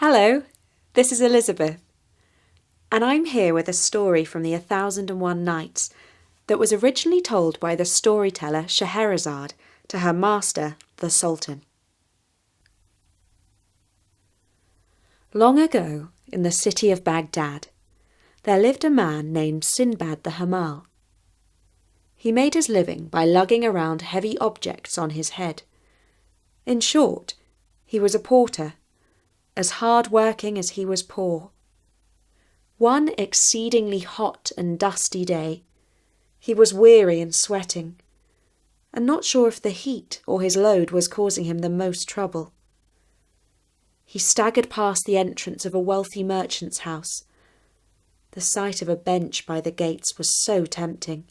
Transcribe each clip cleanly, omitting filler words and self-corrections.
Hello, this is Elizabeth, and I'm here with a story from the 1001 Nights that was originally told by the storyteller Scheherazade to her master, the Sultan. Long ago, in the city of Baghdad, there lived a man named Sinbad the Hamal. He made his living by lugging around heavy objects on his head. In short, he was a porter, as hard-working as he was poor. One exceedingly hot and dusty day, he was weary and sweating, and not sure if the heat or his load was causing him the most trouble. He staggered past the entrance of a wealthy merchant's house. The sight of a bench by the gates was so tempting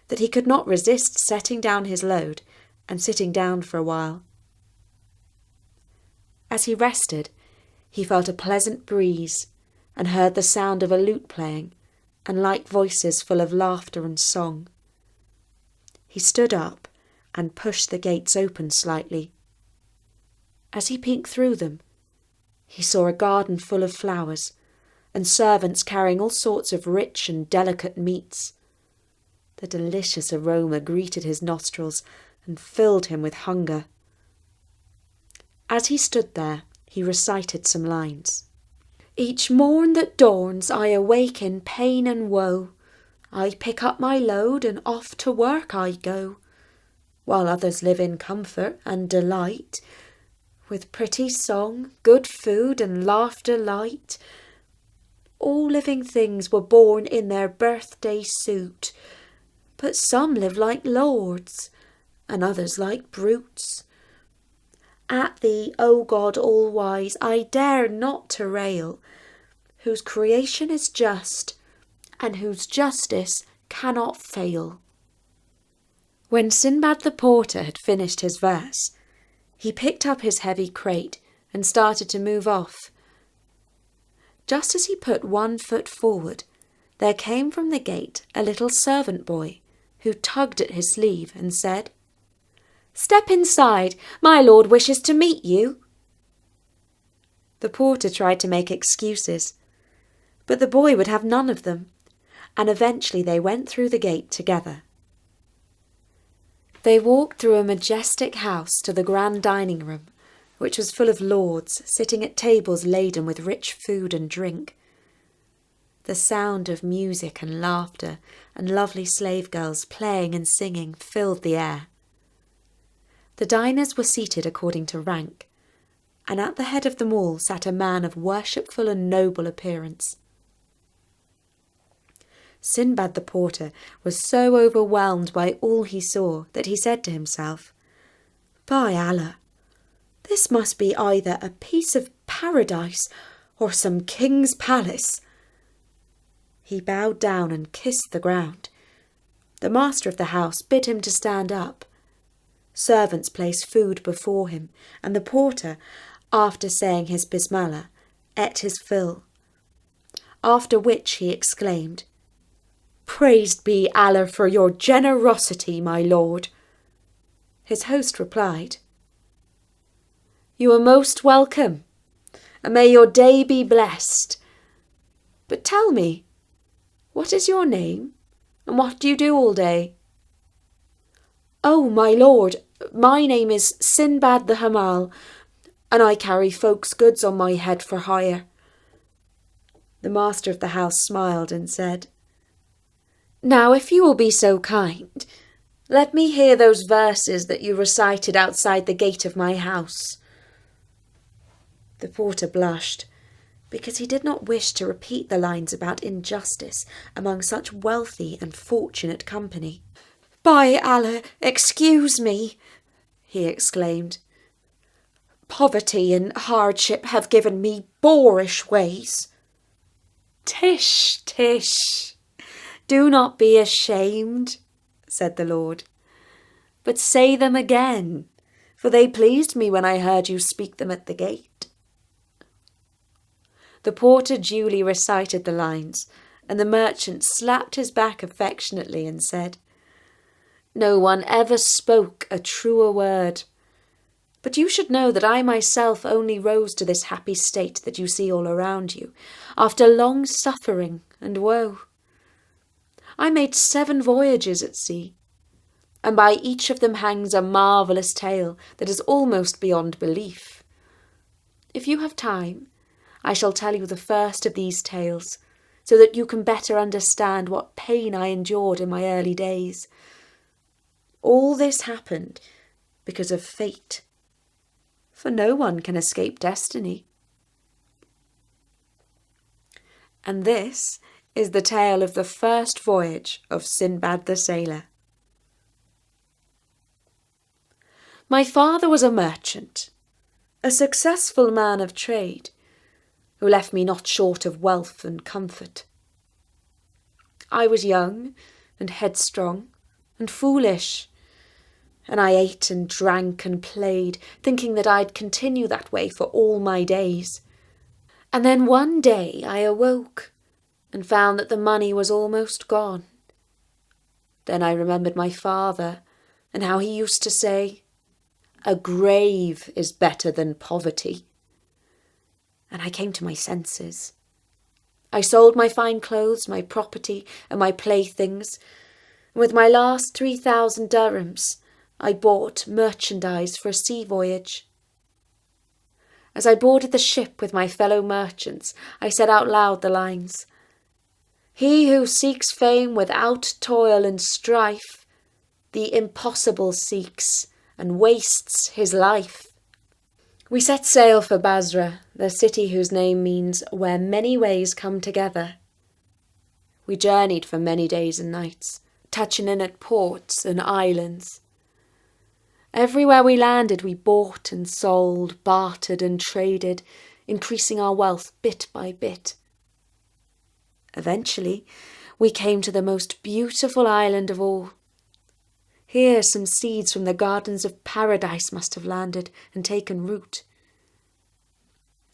that he could not resist setting down his load and sitting down for a while. As he rested, he felt a pleasant breeze and heard the sound of a lute playing and light voices full of laughter and song. He stood up and pushed the gates open slightly. As he peeked through them, he saw a garden full of flowers and servants carrying all sorts of rich and delicate meats. The delicious aroma greeted his nostrils and filled him with hunger. As he stood there, he recited some lines. Each morn that dawns I awake in pain and woe. I pick up my load and off to work I go, while others live in comfort and delight, with pretty song, good food and laughter light. All living things were born in their birthday suit, but some live like lords and others like brutes. At thee, O God all-wise, I dare not to rail, whose creation is just, and whose justice cannot fail. When Sinbad the porter had finished his verse, he picked up his heavy crate and started to move off. Just as he put one foot forward, there came from the gate a little servant boy, who tugged at his sleeve and said, "Step inside, my lord wishes to meet you." The porter tried to make excuses, but the boy would have none of them, and eventually they went through the gate together. They walked through a majestic house to the grand dining room, which was full of lords sitting at tables laden with rich food and drink. The sound of music and laughter and lovely slave girls playing and singing filled the air. The diners were seated according to rank, and at the head of them all sat a man of worshipful and noble appearance. Sinbad the porter was so overwhelmed by all he saw that he said to himself, "By Allah, this must be either a piece of paradise or some king's palace." He bowed down and kissed the ground. The master of the house bid him to stand up. Servants placed food before him, and the porter, after saying his bismillah, ate his fill. After which he exclaimed, "Praised be Allah for your generosity, my lord." His host replied, "You are most welcome, and may your day be blessed. But tell me, what is your name, and what do you do all day?" "Oh, my lord, my name is Sinbad the Hamal, and I carry folks' goods on my head for hire." The master of the house smiled and said, "Now, if you will be so kind, let me hear those verses that you recited outside the gate of my house." The porter blushed, because he did not wish to repeat the lines about injustice among such wealthy and fortunate company. "By Allah, excuse me," he exclaimed. "Poverty and hardship have given me boorish ways." "Tish, tish, do not be ashamed," said the Lord, "but say them again, for they pleased me when I heard you speak them at the gate." The porter duly recited the lines, and the merchant slapped his back affectionately and said, "No one ever spoke a truer word. But you should know that I myself only rose to this happy state that you see all around you, after long suffering and woe. I made 7 voyages at sea, and by each of them hangs a marvellous tale that is almost beyond belief. If you have time, I shall tell you the first of these tales, so that you can better understand what pain I endured in my early days. All this happened because of fate, for no one can escape destiny. And this is the tale of the first voyage of Sinbad the Sailor. My father was a merchant, a successful man of trade, who left me not short of wealth and comfort. I was young and headstrong and foolish, and I ate and drank and played, thinking that I'd continue that way for all my days. And then one day I awoke and found that the money was almost gone. Then I remembered my father and how he used to say, "A grave is better than poverty." And I came to my senses. I sold my fine clothes, my property, and my playthings, and with my last 3,000 dirhams, I bought merchandise for a sea voyage. As I boarded the ship with my fellow merchants, I said out loud the lines, "He who seeks fame without toil and strife, the impossible seeks and wastes his life." We set sail for Basra, the city whose name means "where many ways come together." We journeyed for many days and nights, touching in at ports and islands. Everywhere we landed, we bought and sold, bartered and traded, increasing our wealth bit by bit. Eventually, we came to the most beautiful island of all. Here some seeds from the gardens of paradise must have landed and taken root.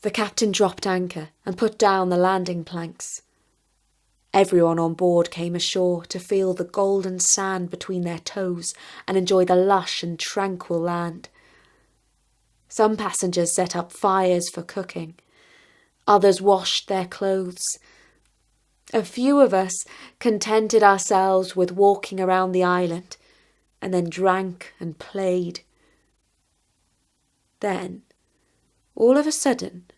The captain dropped anchor and put down the landing planks. Everyone on board came ashore to feel the golden sand between their toes and enjoy the lush and tranquil land. Some passengers set up fires for cooking. Others washed their clothes. A few of us contented ourselves with walking around the island and then drank and played. Then, all of a sudden,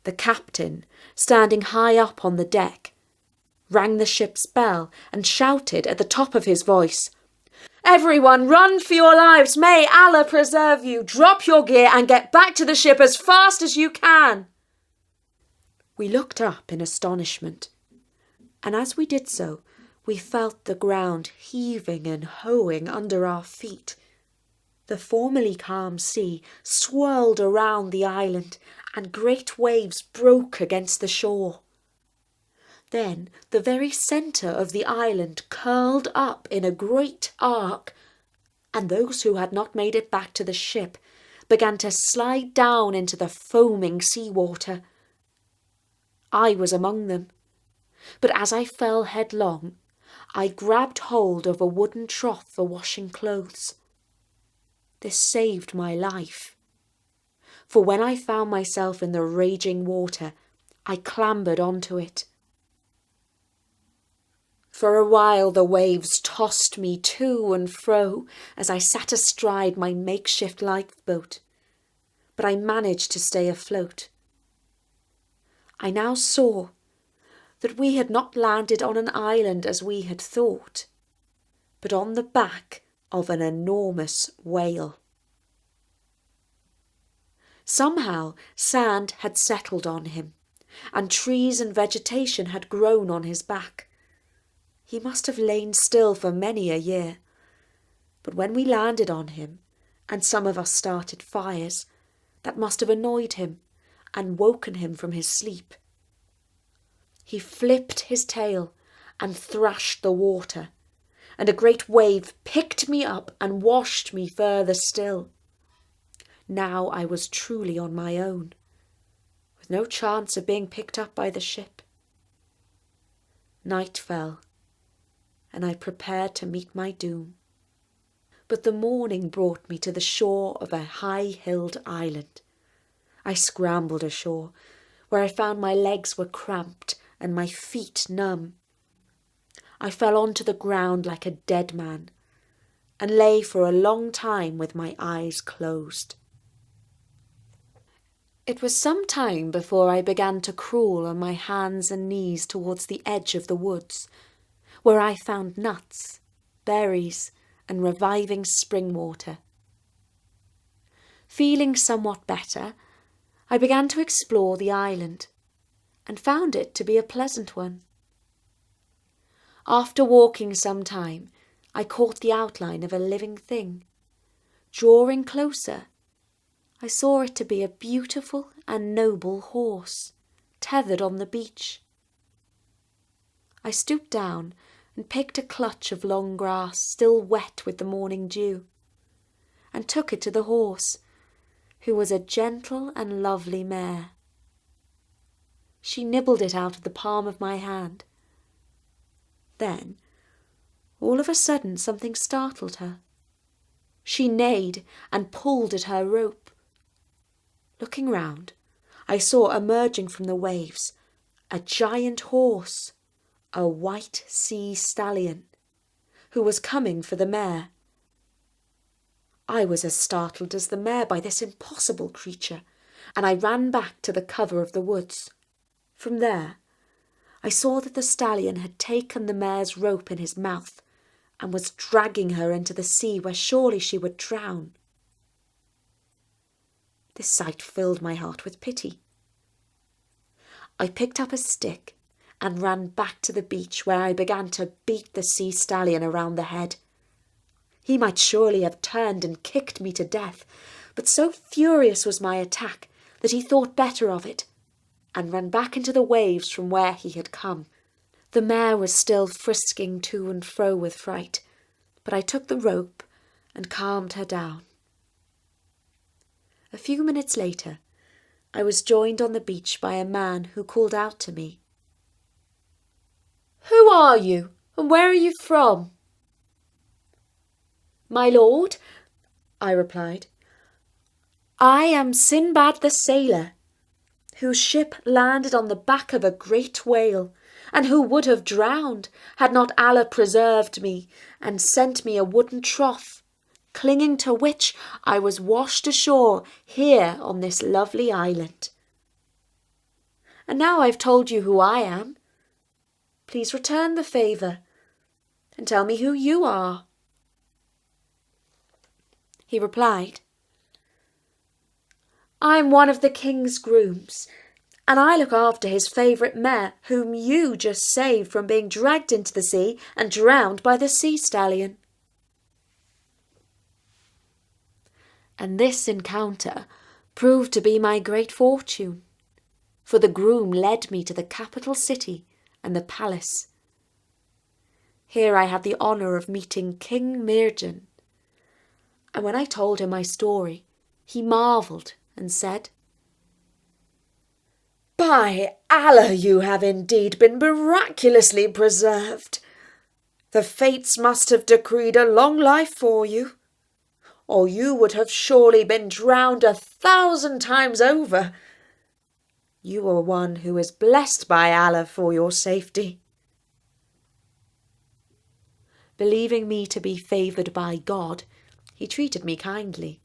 the captain, standing high up on the deck, rang the ship's bell and shouted at the top of his voice, "Everyone, run for your lives! May Allah preserve you! Drop your gear and get back to the ship as fast as you can!" We looked up in astonishment, and as we did so, we felt the ground heaving and hoeing under our feet. The formerly calm sea swirled around the island, and great waves broke against the shore. Then the very centre of the island curled up in a great arc, and those who had not made it back to the ship began to slide down into the foaming seawater. I was among them, but as I fell headlong, I grabbed hold of a wooden trough for washing clothes. This saved my life, for when I found myself in the raging water, I clambered onto it. For a while the waves tossed me to and fro as I sat astride my makeshift lifeboat, but I managed to stay afloat. I now saw that we had not landed on an island as we had thought, but on the back of an enormous whale. Somehow sand had settled on him, and trees and vegetation had grown on his back. He must have lain still for many a year, but when we landed on him, and some of us started fires, that must have annoyed him and woken him from his sleep. He flipped his tail and thrashed the water, and a great wave picked me up and washed me further still. Now I was truly on my own, with no chance of being picked up by the ship. Night fell, and I prepared to meet my doom. but the morning brought me to the shore of a high-hilled island. I scrambled ashore, where I found my legs were cramped and my feet numb. I fell onto the ground like a dead man, and lay for a long time with my eyes closed. It was some time before I began to crawl on my hands and knees towards the edge of the woods, where I found nuts, berries, and reviving spring water. Feeling somewhat better, I began to explore the island, and found it to be a pleasant one. After walking some time, I caught the outline of a living thing. Drawing closer, I saw it to be a beautiful and noble horse, tethered on the beach. I stooped down and picked a clutch of long grass still wet with the morning dew, and took it to the horse, who was a gentle and lovely mare. She nibbled it out of the palm of my hand. Then, all of a sudden, something startled her. She neighed and pulled at her rope. Looking round, I saw emerging from the waves a giant horse, a white sea stallion, who was coming for the mare. I was as startled as the mare by this impossible creature, and I ran back to the cover of the woods. From there, I saw that the stallion had taken the mare's rope in his mouth and was dragging her into the sea where surely she would drown. This sight filled my heart with pity. I picked up a stick and ran back to the beach, where I began to beat the sea stallion around the head. He might surely have turned and kicked me to death, but so furious was my attack that he thought better of it and ran back into the waves from where he had come. The mare was still frisking to and fro with fright, but I took the rope and calmed her down. A few minutes later, I was joined on the beach by a man who called out to me. "Who are you, and where are you from?" "My lord," I replied, "I am Sinbad the sailor, whose ship landed on the back of a great whale, and who would have drowned had not Allah preserved me and sent me a wooden trough, clinging to which I was washed ashore here on this lovely island. And now I've told you who I am. Please return the favour and tell me who you are." He replied, "I'm one of the king's grooms, and I look after his favourite mare, whom you just saved from being dragged into the sea and drowned by the sea stallion." And this encounter proved to be my great fortune, for the groom led me to the capital city and the palace. Here I had the honour of meeting King Mirjan, and when I told him my story, he marvelled and said, "By Allah, you have indeed been miraculously preserved. The fates must have decreed a long life for you, or you would have surely been drowned 1,000 times over. You are one who is blessed by Allah for your safety." Believing me to be favoured by God, he treated me kindly.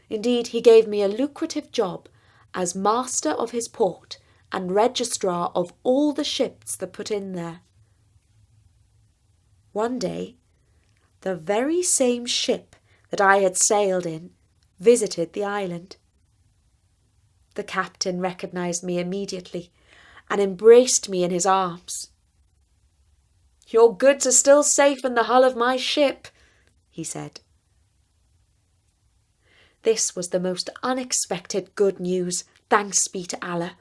Indeed, he gave me a lucrative job as master of his port and registrar of all the ships that put in there. One day, the very same ship that I had sailed in visited the island. The captain recognised me immediately and embraced me in his arms. "Your goods are still safe in the hull of my ship," he said. This was the most unexpected good news, thanks be to Allah.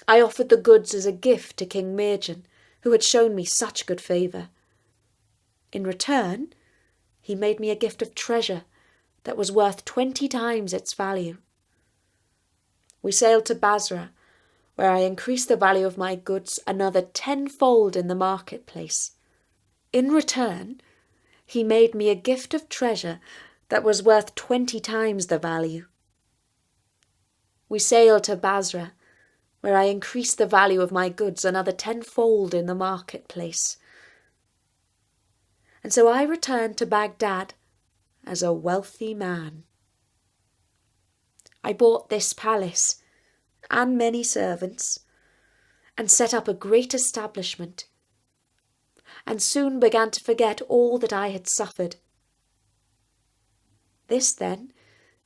I offered the goods as a gift to King Mirjan, who had shown me such good favour. In return, he made me a gift of treasure that was worth 20 times its value. We sailed to Basra, where I increased the value of my goods another 10-fold in the marketplace. In return, he made me a gift of treasure that was worth 20 times the value. We sailed to Basra, where I increased the value of my goods another 10-fold in the marketplace. And so I returned to Baghdad as a wealthy man. I bought this palace and many servants, and set up a great establishment, and soon began to forget all that I had suffered. This, then,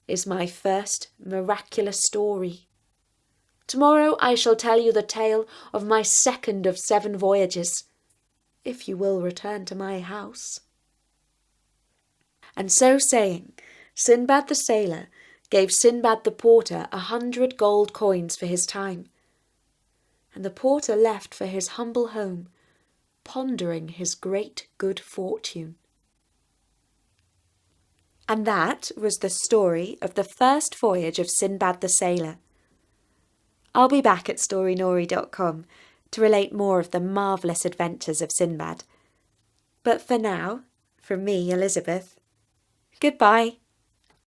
is my first miraculous story. Tomorrow I shall tell you the tale of my second of 7 voyages, if you will return to my house. And so saying, Sinbad the sailor gave Sinbad the porter 100 gold coins for his time, and the porter left for his humble home, pondering his great good fortune. And that was the story of the first voyage of Sinbad the sailor. I'll be back at storynori.com to relate more of the marvellous adventures of Sinbad. But for now, from me, Elizabeth, goodbye.